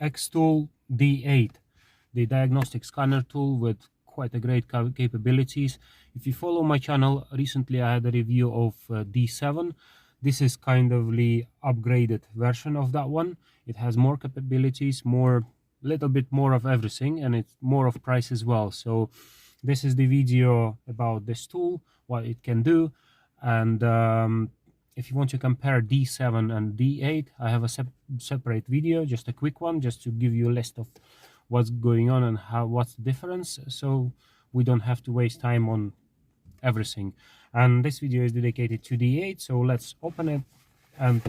Xtool D8, the diagnostic scanner tool with quite a great capabilities. If you follow my channel, recently I had a review of D7. This is kind of the upgraded version of that one. It has more capabilities, little bit more of everything, and it's more of price as well. So this is the video about this tool, what it can do. And if you want to compare D7 and D8, I have a separate video, just a quick one, just to give you a list of what's going on and what's the difference, so we don't have to waste time on everything. And this video is dedicated to D8, so let's open it and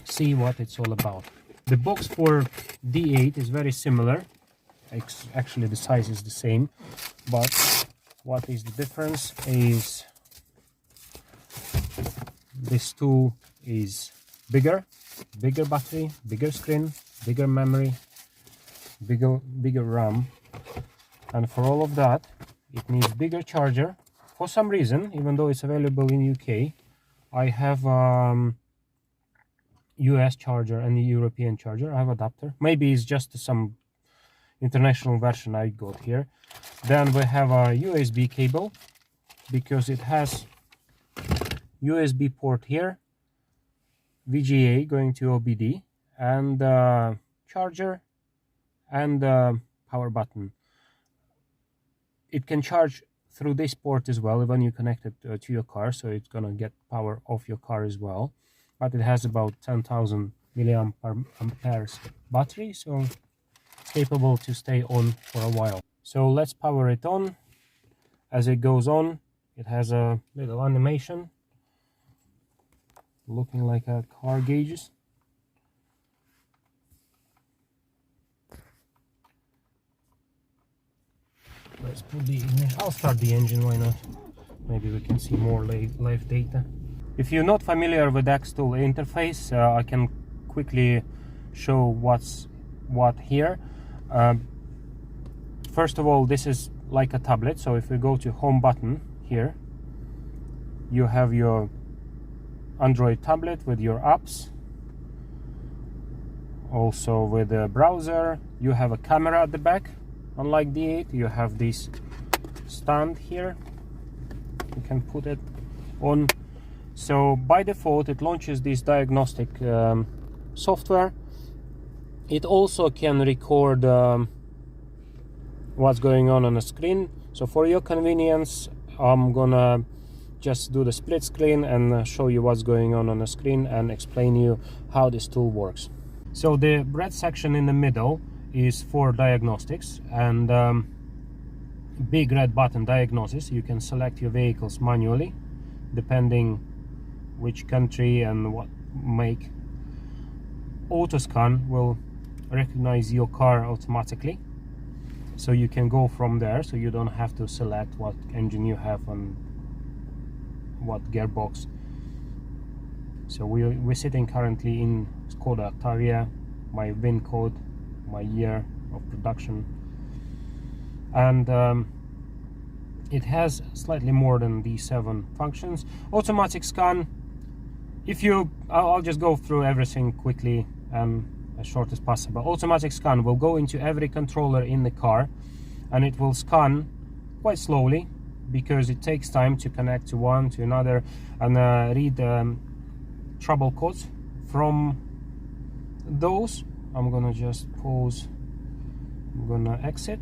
see what it's all about. The box for D8 is very similar. Actually the size is the same, but what is the difference is this tool is bigger battery, bigger screen, bigger memory, bigger RAM, and for all of that it needs bigger charger. For some reason, even though it's available in UK, I have US charger and the European charger. I have adapter. Maybe it's just some international version I got here. Then we have a USB cable, because it has USB port here, VGA going to OBD, and charger and power button. It can charge through this port as well when you connect it to your car, so it's gonna get power off your car as well. But it has about 10,000 milliamperes battery, so it's capable to stay on for a while. So let's power it on. As it goes on, it has a little animation looking like a car gauges. Let's put the ignition. I'll start the engine, why not? Maybe we can see more live data. If you're not familiar with Xtool interface, I can quickly show what's what here. First of all, this is like a tablet, so if we go to home button here, you have your Android tablet with your apps, also with the browser. You have a camera at the back. Unlike D8, you have this stand here, you can put it on. So by default it launches this diagnostic software. It also can record what's going on the screen. So for your convenience, I'm gonna just do the split screen and show you what's going on the screen and explain you how this tool works. So the red section in the middle is for diagnostics, and big red button diagnosis. You can select your vehicles manually depending which country and what make. Auto scan will recognize your car automatically, so you can go from there, so you don't have to select what engine you have and what gearbox. So we're sitting currently in Skoda Octavia, my VIN code, my year of production, and it has slightly more than D7 functions. Automatic scan, I'll just go through everything quickly and as short as possible. Automatic scan will go into every controller in the car, and it will scan quite slowly because it takes time to connect to one to another and read trouble codes from those. I'm gonna just pause, I'm gonna exit.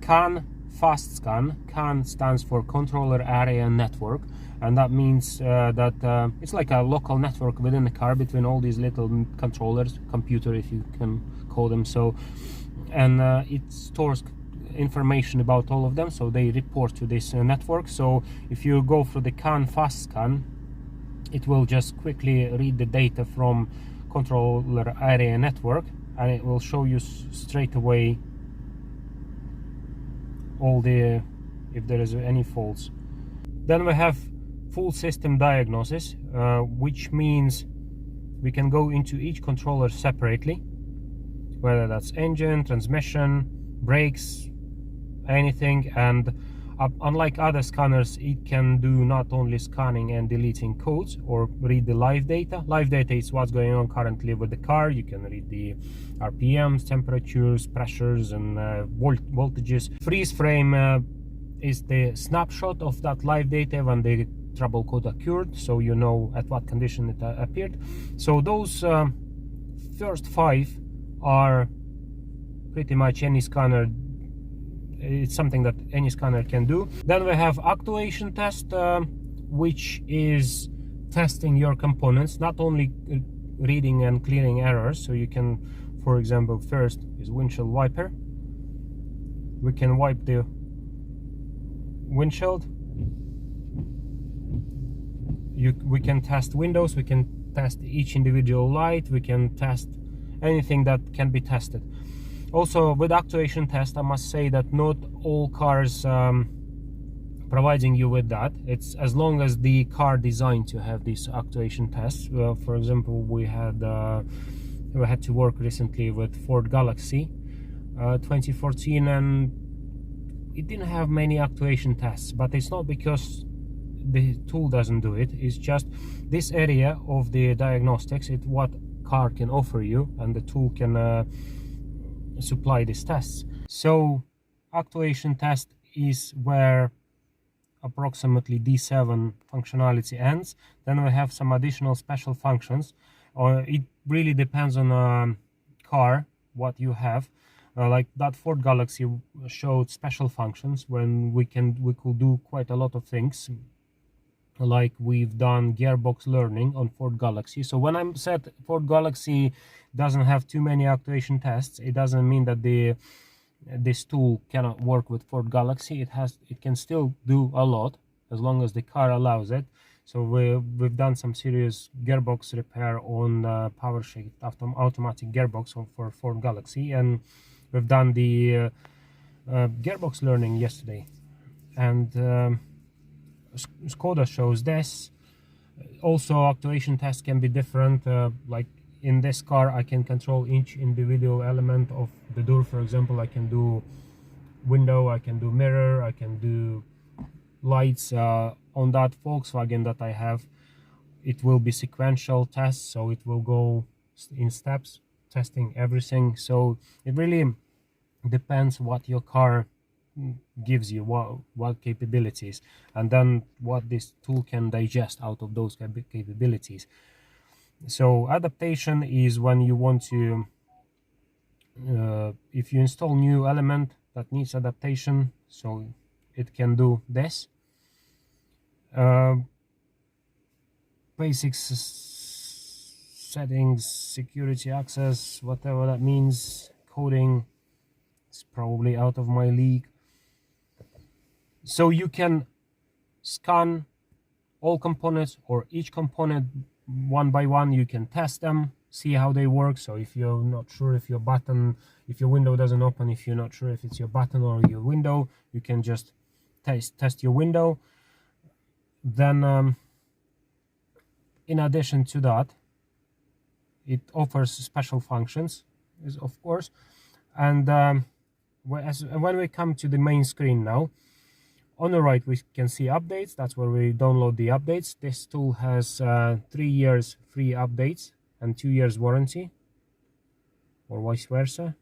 CAN fast scan. CAN stands for controller area network, and that means that it's like a local network within the car between all these little controllers, computer if you can call them so, and it stores information about all of them, so they report to this network. So if you go through the CAN fast scan, it will just quickly read the data from controller area network, and it will show you straight away all the, if there is any faults. Then we have full system diagnosis, which means we can go into each controller separately, whether that's engine, transmission, brakes, anything, and Unlike other scanners, it can do not only scanning and deleting codes or read the live data. Live data is what's going on currently with the car. You can read the RPMs, temperatures, pressures, and voltages. Freeze frame is the snapshot of that live data when the trouble code occurred, so you know at what condition it appeared. So those first 5 are pretty much any scanner. It's something that any scanner can do. Then we have actuation test, which is testing your components, not only reading and clearing errors. So you can, for example, first is windshield wiper. We can wipe the windshield. We can test windows, we can test each individual light, we can test anything that can be tested. Also, with actuation test, I must say that not all cars providing you with that. It's as long as the car designed to have these actuation tests. For example, we had to work recently with Ford Galaxy 2014, and it didn't have many actuation tests, but it's not because the tool doesn't do it. It's just this area of the diagnostics, it's what car can offer you, and the tool can supply these tests. So actuation test is where approximately D7 functionality ends. Then we have some additional special functions, or it really depends on a car what you have. Like that Ford Galaxy showed special functions when we could do quite a lot of things. Like we've done gearbox learning on Ford Galaxy. So when I'm said Ford Galaxy doesn't have too many actuation tests, it doesn't mean that this tool cannot work with Ford Galaxy. It can still do a lot as long as the car allows it. So we've done some serious gearbox repair on power shift automatic gearbox for Ford Galaxy, and we've done the gearbox learning yesterday, and Skoda shows this. Also, actuation tests can be different. Like in this car, I can control each individual element of the door. For example, I can do window, I can do mirror, I can do lights. On that Volkswagen that I have, it will be sequential tests, so it will go in steps, testing everything. So it really depends what your car gives you, what capabilities, and then what this tool can digest out of those capabilities. So adaptation is when you want to if you install new element that needs adaptation, so it can do this. Basic settings, security access, whatever that means, coding, it's probably out of my league. So you can scan all components or each component one by one. You can test them, see how they work. So if you're not sure if your window doesn't open, if you're not sure if it's your button or your window, you can just test your window. Then in addition to that, it offers special functions, of course. And when we come to the main screen now, on the right we can see updates. That's where we download the updates. This tool has 3 years free updates and 2 years warranty, or vice versa.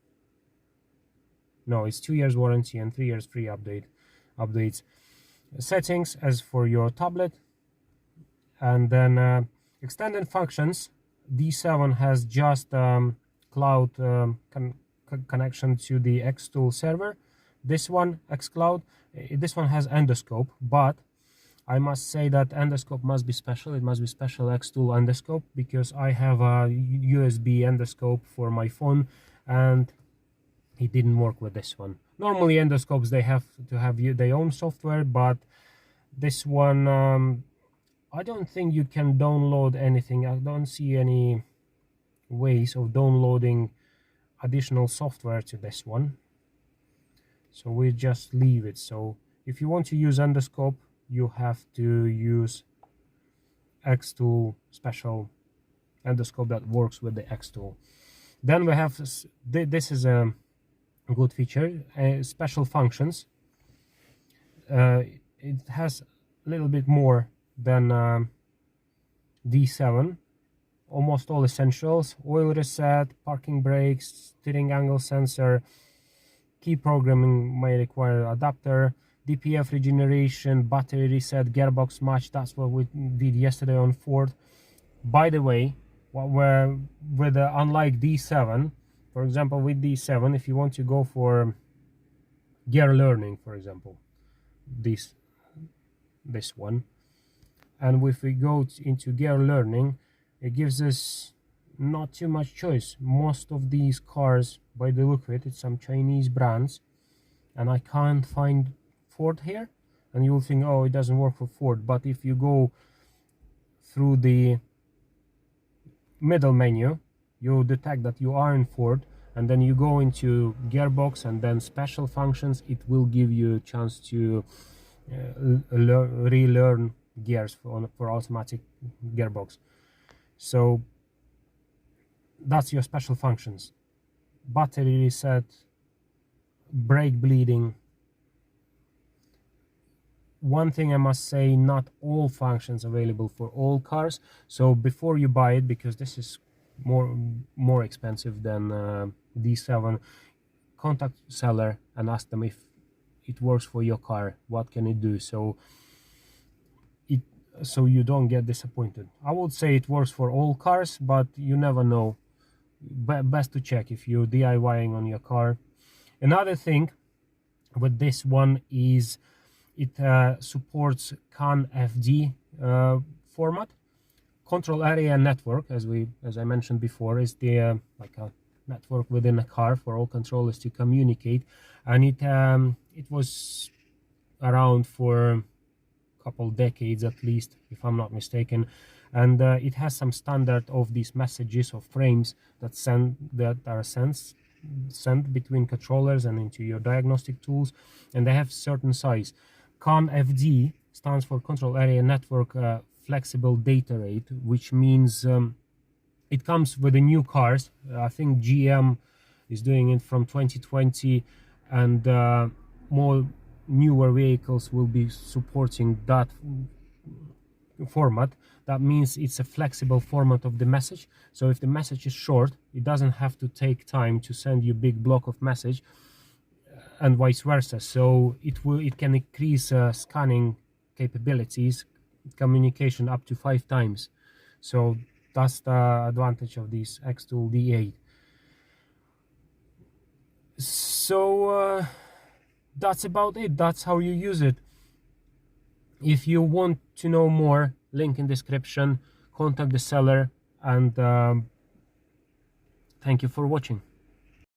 No, it's 2 years warranty and 3 years free updates. Settings as for your tablet, and then extended functions. D7 has just cloud connection to the Xtool server. This one, xCloud, this one has endoscope, but I must say that endoscope must be special. It must be special Xtool endoscope, because I have a USB endoscope for my phone and it didn't work with this one. Normally endoscopes, they have to have their own software, but this one I don't think you can download anything. I don't see any ways of downloading additional software to this one, so we just leave it. So if you want to use endoscope, you have to use Xtool special endoscope that works with the Xtool. Then we have this is a good feature, special functions. it has a little bit more than D7. Almost all essentials: oil reset, parking brakes, steering angle sensor. Key programming may require adapter, DPF regeneration, battery reset, gearbox match. That's what we did yesterday on Ford. By the way, unlike D7, for example, with D7, if you want to go for gear learning, for example, this one, and if we go into gear learning, it gives us not too much choice. Most of these cars, by the look of it, it's some Chinese brands, and I can't find Ford here, and you'll think, oh, it doesn't work for Ford. But if you go through the middle menu, you'll detect that you are in Ford, and then you go into gearbox and then special functions. It will give you a chance to relearn gears for automatic gearbox. So that's your special functions: battery reset, brake bleeding. One thing I must say, not all functions available for all cars. So before you buy it, because this is more expensive than D7, contact seller and ask them if it works for your car, what can it do, so you don't get disappointed. I would say it works for all cars, but you never know. Best to check if you're DIYing on your car. Another thing with this one is it supports CAN FD format. Control area network, as I mentioned before, is the like a network within a car for all controllers to communicate, and it was around for a couple decades at least, if I'm not mistaken, and it has some standard of these messages or frames that are sent between controllers and into your diagnostic tools, and they have certain size. CAN FD stands for Control Area Network Flexible Data Rate, which means it comes with the new cars. I think GM is doing it from 2020, and more newer vehicles will be supporting that format. That means it's a flexible format of the message. So if the message is short, it doesn't have to take time to send you a big block of message, and vice versa. So it can increase scanning capabilities, communication up to 5 times. So that's the advantage of this Xtool D8. So that's about it. That's how you use it. If you want to know more, link in description, contact the seller, and thank you for watching.